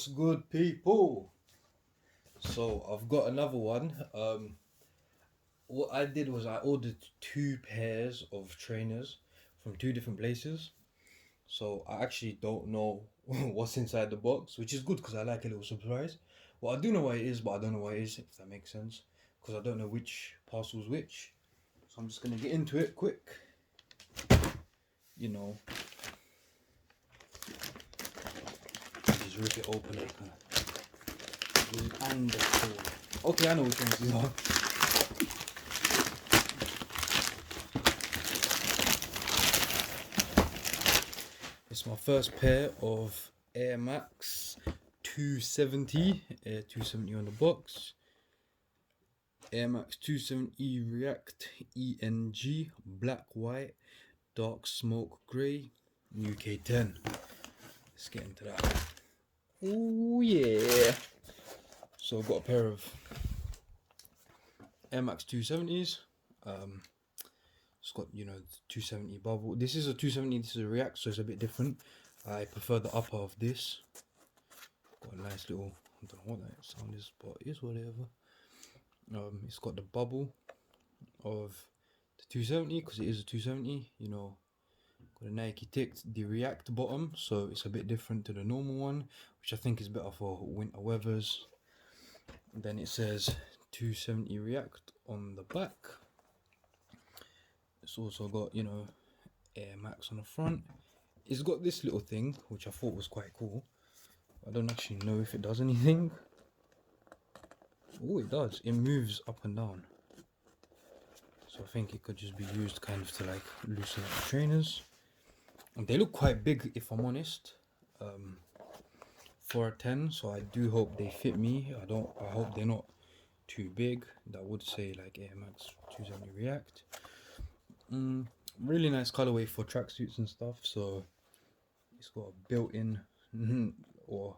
What's good, people? So I've got another one. What I did was I ordered two pairs of trainers from two different places. So I actually don't know what's inside the box, which is good because I like a little surprise. Well, I do know what it is, but I don't know what it is, if that makes sense, because I don't know which parcel's which. So I'm just gonna get into it quick. You know, just rip it open like and the phone. Okay, I know which ones these are. It's my first pair of Air Max 270, Air 270 on the box. Air Max 270 React ENG, black, white, dark smoke grey, UK 10. Let's get into that. Oh yeah. So I've got a pair of Air Max 270s. It's got, you know, 270 bubble. This is a 270, this is a React, so it's a bit different. I prefer the upper of this. Got a nice little, I don't know what that sound is, but it is whatever. It's got the bubble of the 270 because it is a 270, you know. Got a Nike ticked the React bottom, so it's a bit different to the normal one, which I think is better for winter weathers. And then it says 270 React on the back. It's also got, you know, Air Max on the front. It's got this little thing, which I thought was quite cool. I don't actually know if it does anything. Oh, it does. It moves up and down. So I think it could just be used kind of to like loosen up the trainers. And they look quite big, if I'm honest. For a 10, so I do hope they fit me. I hope they're not too big. That would say like Air Max 270 React. Really nice colorway for tracksuits and stuff. So it's got a built-in or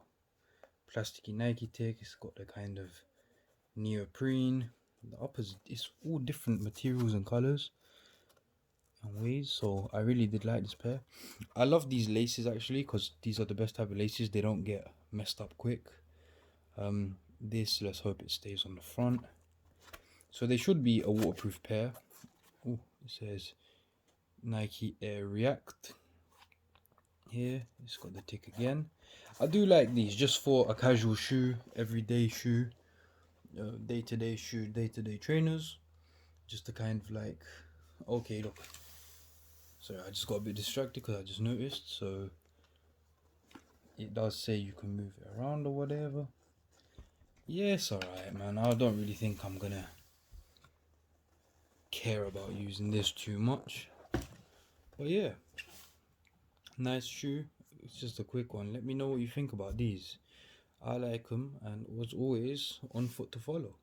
plasticky Nike tick. It's got the kind of neoprene. The uppers, it's all different materials and colors and ways, so I really did like this pair. I love these laces actually because these are the best type of laces. They don't get messed up quick. This, let's hope it stays on the front. So they should be a waterproof pair. Oh, it says Nike Air React here. It's got the tick again. I do like these just for a casual shoe, everyday shoe, day-to-day shoe, day-to-day trainers. Just to kind of like, okay, look. Sorry, I just got a bit distracted because I just noticed. So it does say you can move it around or whatever. Yes, alright, man. I don't really think I'm gonna care about using this too much. But yeah, nice shoe. It's just a quick one. Let me know what you think about these. I like them, and as always, on foot to follow.